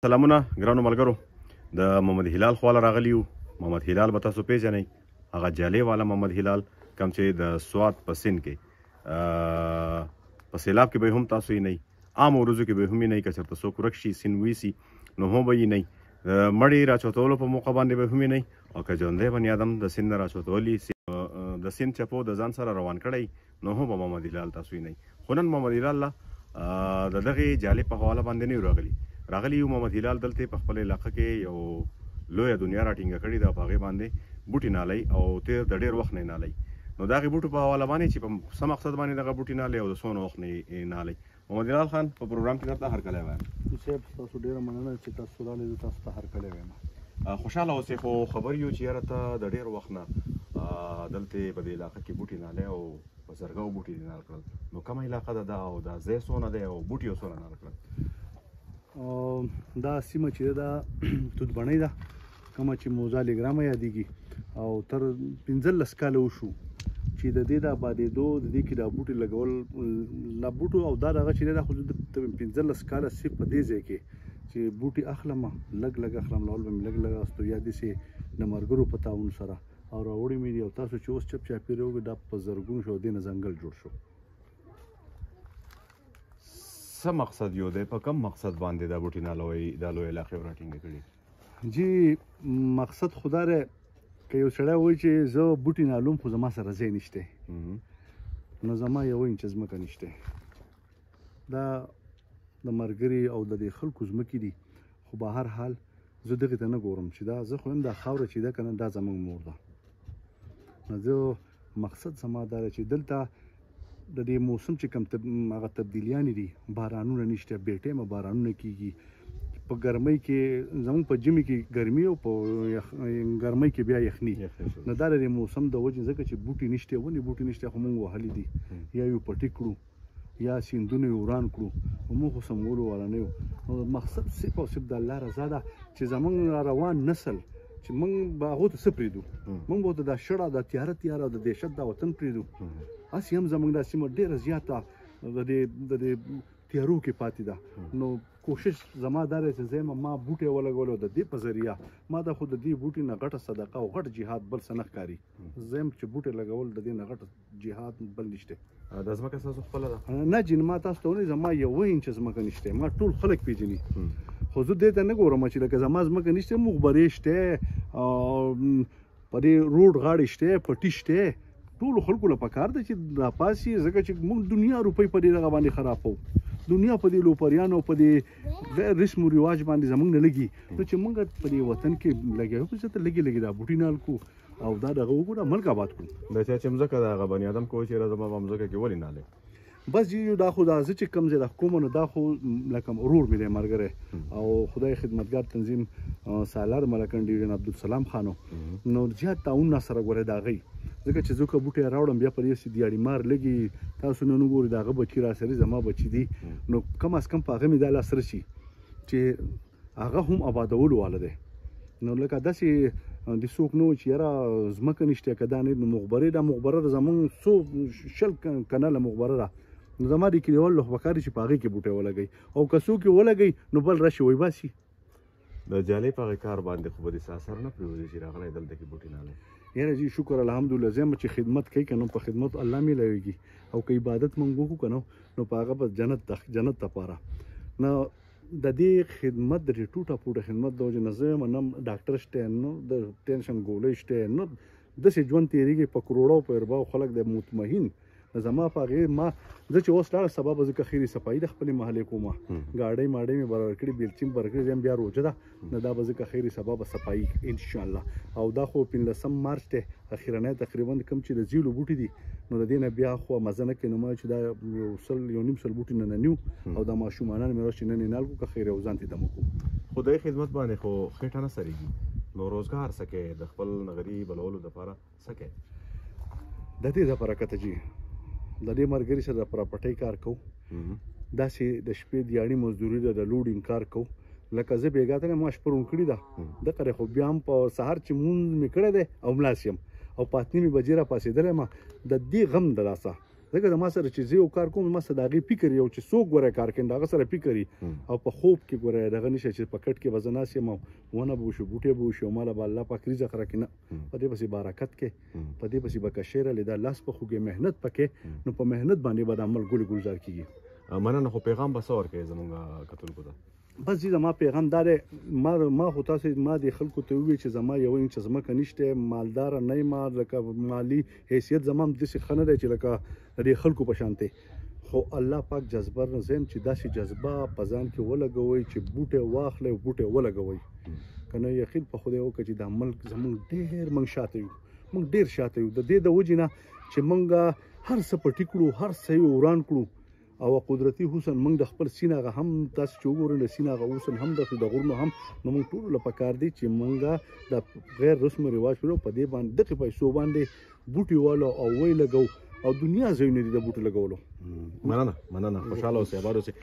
سلامونه ګرانو ملګرو د محمد هلال خواله راغلی یو. محمد هلال به تاسو پیژنئ، هغه جالې والا محمد هلال کوم چې د سوات په سیند کې په سیلاب کې به هم تاسو یې نه عام ورځو کې به هم یې نه که چېرته څوک ورک شي سیند ویسي نو هم به یې نه مړی راچوتولو په موقع باندې به هم یې نه او که ژوندی بني آدم د سیند نه راچوتولي د سیند چپو د ځان سره روان کړی نو هم به محمد هلال تاسو یې نه. خو نن محمد هلال د دغې جالې په حواله باندې نه راغلی یو. محمد هلال دلته په خپل علاقه کې یو لویه دنیا راټینګه کړې ده، په هغې باندې بوټي نالی او تیر د ډېر وخت نه نالی. نو د هغې بوټو په حواله باندې چې په څه مقصد باندې دغه بوټي نالی او د څونه وخت نه نالی. محمد هلال خان په پروګرام کې درته هرکلی وایم. صاحب تاسو ډېره مننه چې تاسو راغلئ، زه تاسو ته هرکلی وایم. خوشحاله اوسئ، خو خبر یو چې یاره ته د ډېر وخت نه دلته په دې علاقه کې بوټي نالی او په زرګو بوټي دې نال کړل، نو کومه علاقه ده دا او دا ځای څونه دی او بوټي یې څونه نال کړل؟ دا سیمه چې ده توتبڼۍ ده، کومه چې موزه لیګرامه یادېږي او تر 15 کاله وشو چې د دې د آبادېدو د دې کې دا بوټي لګول لا بوټو او دا دغه چې ده خو 15 کاله صرف په دې ځای کې چې بوټي اخلم لږ لږ اخلم لول به مې لږ لږ استو یا داسې د ملګرو په تعاون سره او راوړي مې دي او تاسو چې اوس چپ چاپېره وګورئ دا په زرګونو شو دې نه ځنګل جوړ شو. څه مقصد یو دی، په کوم مقصد باندې دا بوټي نالوي دا لویې علاقې راټینګې کړي؟ جی مقصد خو دا دی که یو سړی وایي چې زه بوټي نالوم خو زما سره ځای نشته نو زما یو انچ ځمکه نشته، دا د ملګري او د دې خلکو ځمکې دي، خو به هر حال زه دغې ته نه ګورم چې دا زه خو یم دا خاوره چې ده که نه دا زموږ مور ده. نو زه مقصد زما دا دی چې دلته د دې موسم چې کوم هغه تبدیلیانې دي، بارانونه نشته، بې ټایمه بارانونه کېږي، په ګرمۍ کې زموږ په ژمي کې ګرمي او په ګرمۍ کې بیا یخني. نو دا د دې موسم د وجې ځکه چې بوټي نشته، ونې بوټي نشته، خو موږ وهلي دي یا یو پټي کړو یا سیندونه یې وران کړو، خو موږ خو سمولو والا نه یو. نو مقصد صرف او صرف د الله رضا ده چې زموږ را روان نسل چې موږ به هغو ته څه پرېږدو، موږ به ورته دا شړه دا تیاره او د دهشت دا وطن پرېږدو. هسې هم زموږ دا سیمه ډېره زیاته د دې تیارو کې پاتې ده. نو کوشش زما دا دی چې زه ما بوټی ولګولو د دې په ذریعه ما دا خو د دې بوټي نه غټه صدقه او غټ جهاد بل څه نه ښکاري. زه یم چې بوټی لګول د دې نه غټ جهاد بل نشته. دا ځمکه ستاسو خپله ده؟ نه جین ما تاسو ته ونی زما یوه انچ ځمکه نشته، ما ټول خلک پیژني، خو زه دې ته نه ګورم چې لکه زما ځمکه نشته، مخبرې شته، په دې روډ غاړې شته، پټي شته، ټولو خلکو له پکار ده چې راپاسي، ځکه چې موږ دنیا روپۍ په دې دغه باندې خرابوو، دنیا په دې لوپریانو په دې غیر رسم و رواج باندې زموږ نه لګي. نو چې موږ په دې وطن کې لګیا خو څه ته لګي دا بوټي نال کو او دا دغه وګوره ملک آباد کړو. دا چې مځکه د هغه بني آدم کوی چې زما په مځکه کې ولې نالې بس جی دا خو دا زه چې کوم ځای د حکومت نو دا خو لکه ورور مې دی ملګری او خدای خدمتګار تنظیم سالار ملکن ډیوډن عبدالسلام خانو نو زیات تعاون نه سره ګورې د هغوی، ځکه چې زه که بوټی راوړم بیا پر یې دیاړي مار لګي، تاسو نن وګورئ د هغه بچي راسره زما بچي دي، نو کم از کم په هغه مې دا لاس رسي چې هغه هم آبادولو والا دی. نو لکه داسې د څوک نه و چې یاره ځمکه نشته که دا نه نو مخبرې دا مخبره زموږ څو شل کناله مخبره ده، نو زما د کلیوال له پکار چې په هغې کې بوټی ولګوي او که څوک یې ولګوي نو بل راشي وایي باسي. د جالۍ په هغې کار باندې خو به دې څه اثر نه پرېوځي چې راغلی دلته کې بوټي نالی؟ یاره جی شکر الحمدلله، زه یم چې خدمت کوي که نو په خدمت الله میلاویږي او که عبادت موږ وکړو که نو په هغه به جنت دپاره. نو د دې خدمت د دې ټوټه پوټه خدمت د وجې نه زه یم نه ډاکټر شته، نه د ټینشن ګولۍ شته، نه داسې ژوند تېرېږي په کروړو په ارباو خلک د مطمئن زما په هغې ما زه چې اوس لاړه سبا به زه که خیري صفایي د خپلې محلې کومه ګاډۍ ماډۍ مې برابر کړي، بیلچې مې برابر کړي، زه بیا روژه ده نو دا به زه که خیري سبا به صفایي انشاءالله. او دا خو 15 مارچ دی اخرنی تقریبا کوم چې د زیړو بوټي دي نو د دې نه بیا خو مزه نه کوي، نو ما چې دا یو نیم سل بوټي نه نیو او دا ماشومانان مې راشي نن یې نال کړو که خیر او ځان ته دمه کړو. خدای خدمت باندې خو خېټه نه سرېږي، نو روزګار څه کوې د خپل نغري بلولو دپاره څه کوې؟ د دې دپاره که ته جي د دې ملګري سره د پراپرټۍ کار کوو، داسې د شپې دیاړي مزدوري ده، د لوډینګ کار کوو. لکه زه بېګا ته ما شپه روڼ کړي ده دقه خو بیا هم په سهار چې مونځ مې کړی دی او ملاس یم او په 8 بجې را پاڅېدلی یم، د دې غم د لاسه ځکه زما سره چې زه یو کار کوم ما سره د هغې فکر یو چې څوک ګوره کار کوي د هغه سره فکر او په خوب کې ګوره دغه نشي چې په کټ کې به زه ناست یم او ونه به وشي بوټی به وشي او ماله به الله پاک رزق راکړي نه په دې پسې برکت کې په دې پسې به کشیره لیدا لاس په خوږې محنت پکې نو په محنت باندې به د عمل ګل ګلزار کېږي مننه خو پیغام به څه ورکوي زمونږ کتونکو ته بس زما پیغام دا دی ما خو تاسو ما د خلکو ته ووایي چې زما یو انچ ځمکه نشته مالداره نه یم لکه مالي حیثیت زما همداسې ښه نه دی چې لکه د دې خلکو په شانتې خو الله پاک جذبه نه زم چې داسې جذبه په ځان کې ولګوئ چې بوټی واخلئ او بوټی ولګوئ که نه یقین په خدای وکړه چې دا ملک زموږ ډېر موږ شاته یو موږ ډېر شاته یو د دې د وجې نه چې موږ هر څه پټي کړو هر څه یې وران کړو او قدرتي حسن موږ د خپل سینه هغه هم تاسو چې وګورئ د سینه هغه حسن هم د غرونو هم نو موږ ټولو له پکار دی چې موږ د غیر رسم رواج کړو په دې باندې دغې پیسو باندې بوټي والو او وی لګو او دنیا ځایونه دي د بوټو لګولو مننه خوشحاله اوسئ آباد اوسئ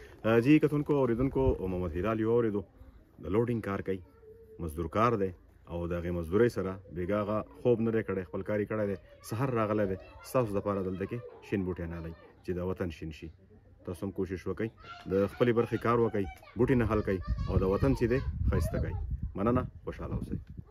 جی کتونکو اوریدونکو محمد هلال یو اورېدو د لوډینګ کار کوي مزدور کار دی او د هغې مزدورۍ سره بېګا هغه خوب نه دی کړی خپل کار یې کړی دی سحر راغلی دی ستاسو دپاره دلته کې شین بوټی نالی چې د وطن شین شي تاسو هم کوشش وکئ د خپلې برخې کار وکئ بوټي نه حل کئ او د وطن چې دی ښایسته کئ مننه خوشحاله اوسئ